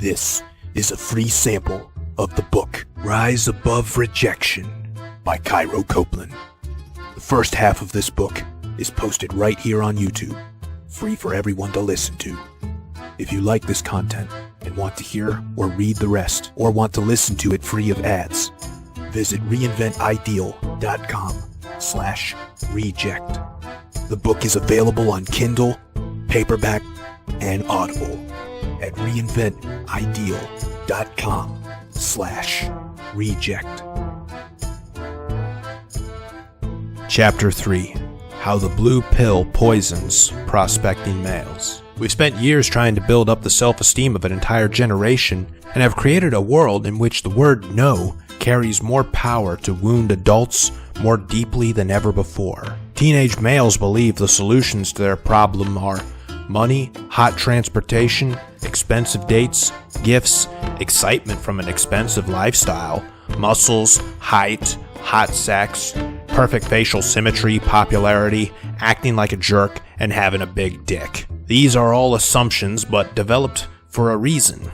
This is a free sample of the book Rise Above Rejection by Cairo Copeland. The first half of this book is posted right here on YouTube, free for everyone to listen to. If you like this content and want to hear or read the rest, or want to listen to it free of ads, visit reinventideal.com/reject. The book is available on Kindle, paperback, and Audible at reinventideal.com/reject. Chapter 3. How the Blue Pill Poisons Prospecting Males. We've spent years trying to build up the self-esteem of an entire generation and have created a world in which the word no carries more power to wound adults more deeply than ever before. Teenage males believe the solutions to their problem are money, hot transportation, expensive dates, gifts, excitement from an expensive lifestyle, muscles, height, hot sex, perfect facial symmetry, popularity, acting like a jerk, and having a big dick. These are all assumptions, but developed for a reason.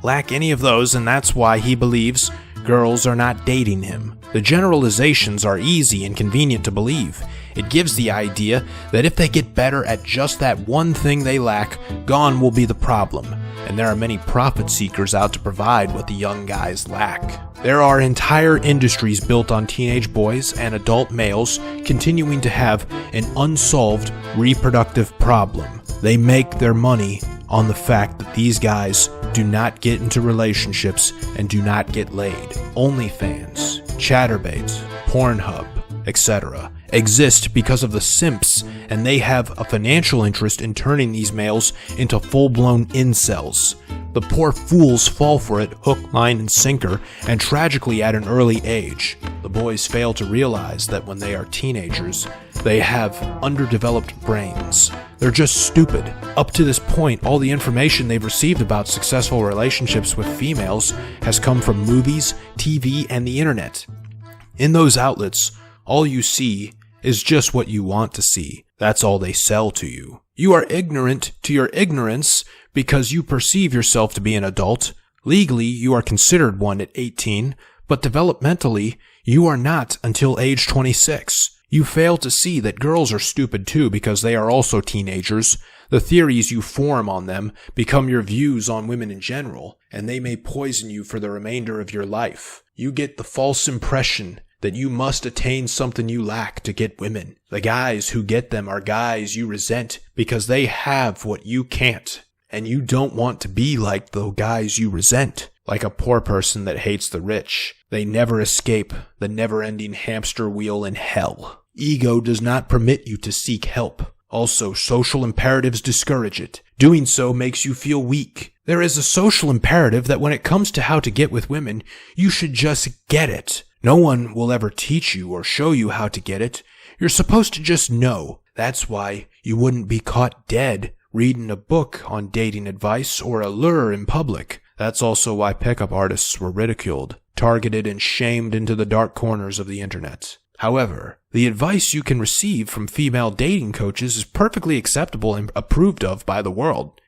Lack any of those, and that's why he believes girls are not dating him. The generalizations are easy and convenient to believe. It gives the idea that if they get better at just that one thing they lack, gone will be the problem, and there are many profit seekers out to provide what the young guys lack. There are entire industries built on teenage boys and adult males continuing to have an unsolved reproductive problem. They make their money on the fact that these guys do not get into relationships and do not get laid. OnlyFans, Chatterbait, Pornhub, etc. exist because of the simps, and they have a financial interest in turning these males into full-blown incels. The poor fools fall for it hook, line, and sinker, and tragically at an early age. The boys fail to realize that when they are teenagers, they have underdeveloped brains. They're just stupid. Up to this point, all the information they've received about successful relationships with females has come from movies, TV, and the internet. In those outlets, all you see is just what you want to see. That's all they sell to you. You are ignorant to your ignorance because you perceive yourself to be an adult. Legally, you are considered one at 18, but developmentally, you are not until age 26. You fail to see that girls are stupid too because they are also teenagers. The theories you form on them become your views on women in general, and they may poison you for the remainder of your life. You get the false impression that you must attain something you lack to get women. The guys who get them are guys you resent because they have what you can't, and you don't want to be like the guys you resent. Like a poor person that hates the rich. They never escape the never-ending hamster wheel in hell. Ego does not permit you to seek help. Also, social imperatives discourage it. Doing so makes you feel weak. There is a social imperative that when it comes to how to get with women, you should just get it. No one will ever teach you or show you how to get it. You're supposed to just know. That's why you wouldn't be caught dead reading a book on dating advice or a lure in public. That's also why pickup artists were ridiculed, targeted, and shamed into the dark corners of the internet. However, the advice you can receive from female dating coaches is perfectly acceptable and approved of by the world.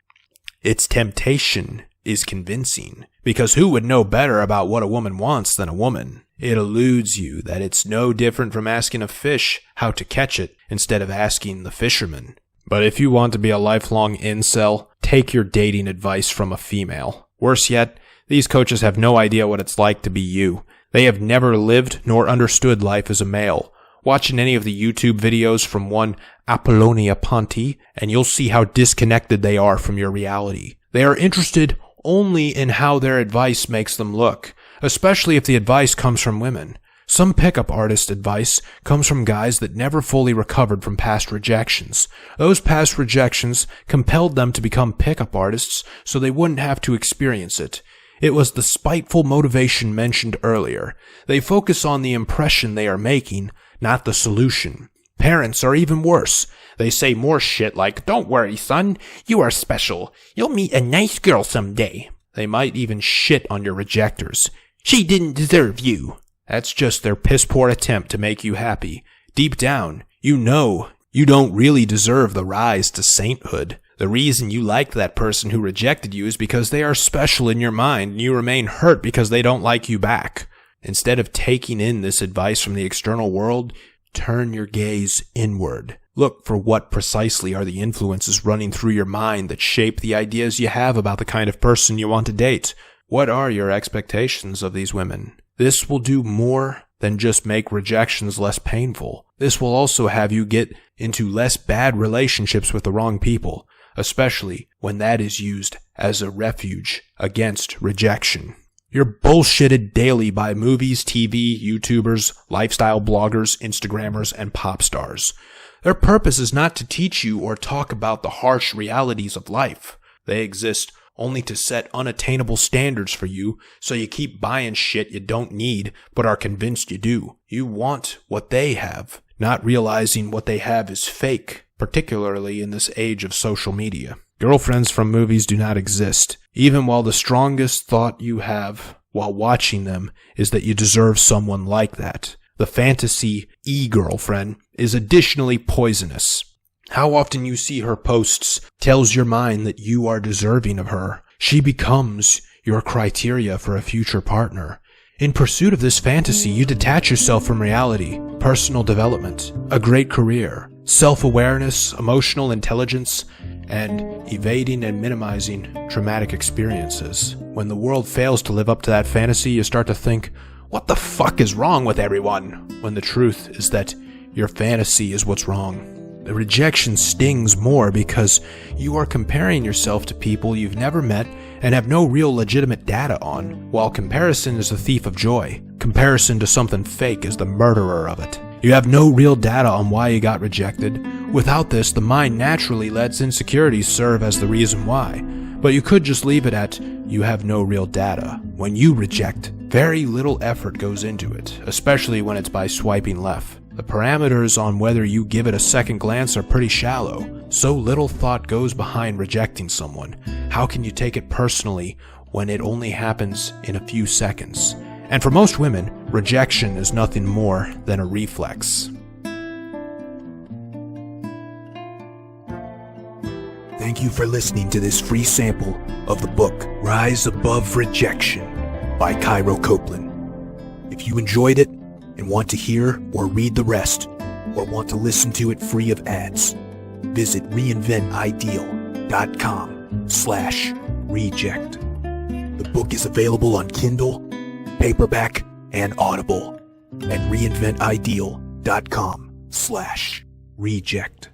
Its temptation is convincing, because who would know better about what a woman wants than a woman? It eludes you that it's no different from asking a fish how to catch it instead of asking the fisherman. But if you want to be a lifelong incel, take your dating advice from a female. Worse yet, these coaches have no idea what it's like to be you. They have never lived nor understood life as a male. Watch any of the YouTube videos from one Apollonia Ponti, and you'll see how disconnected they are from your reality. They are interested only in how their advice makes them look, especially if the advice comes from women. Some pickup artist advice comes from guys that never fully recovered from past rejections. Those past rejections compelled them to become pickup artists so they wouldn't have to experience it. It was the spiteful motivation mentioned earlier. They focus on the impression they are making, not the solution. Parents are even worse. They say more shit like, "Don't worry, son, you are special. You'll meet a nice girl someday." They might even shit on your rejectors. "She didn't deserve you." That's just their piss-poor attempt to make you happy. Deep down, you know you don't really deserve the rise to sainthood. The reason you liked that person who rejected you is because they are special in your mind, and you remain hurt because they don't like you back. Instead of taking in this advice from the external world, turn your gaze inward. Look for what precisely are the influences running through your mind that shape the ideas you have about the kind of person you want to date. What are your expectations of these women? This will do more than just make rejections less painful. This will also have you get into less bad relationships with the wrong people, especially when that is used as a refuge against rejection. You're bullshitted daily by movies, TV, YouTubers, lifestyle bloggers, Instagrammers, and pop stars. Their purpose is not to teach you or talk about the harsh realities of life. They exist only to set unattainable standards for you, so you keep buying shit you don't need but are convinced you do. You want what they have, not realizing what they have is fake, particularly in this age of social media. Girlfriends from movies do not exist, even while the strongest thought you have while watching them is that you deserve someone like that. The fantasy e-girlfriend is additionally poisonous. How often you see her posts tells your mind that you are deserving of her. She becomes your criteria for a future partner. In pursuit of this fantasy, you detach yourself from reality, personal development, a great career, self-awareness, emotional intelligence, and evading and minimizing traumatic experiences. When the world fails to live up to that fantasy, you start to think, what the fuck is wrong with everyone? When the truth is that your fantasy is what's wrong. The rejection stings more because you are comparing yourself to people you've never met and have no real legitimate data on, while comparison is the thief of joy. Comparison to something fake is the murderer of it. You have no real data on why you got rejected. Without this, the mind naturally lets insecurities serve as the reason why. But you could just leave it at, you have no real data. When you reject, very little effort goes into it, especially when it's by swiping left. The parameters on whether you give it a second glance are pretty shallow. So little thought goes behind rejecting someone. How can you take it personally when it only happens in a few seconds? And for most women, rejection is nothing more than a reflex. Thank you for listening to this free sample of the book Rise Above Rejection by Cairo Copeland. If you enjoyed it and want to hear or read the rest, or want to listen to it free of ads, visit reinventideal.com/reject. The book is available on Kindle, paperback, and Audible at reinventideal.com/reject.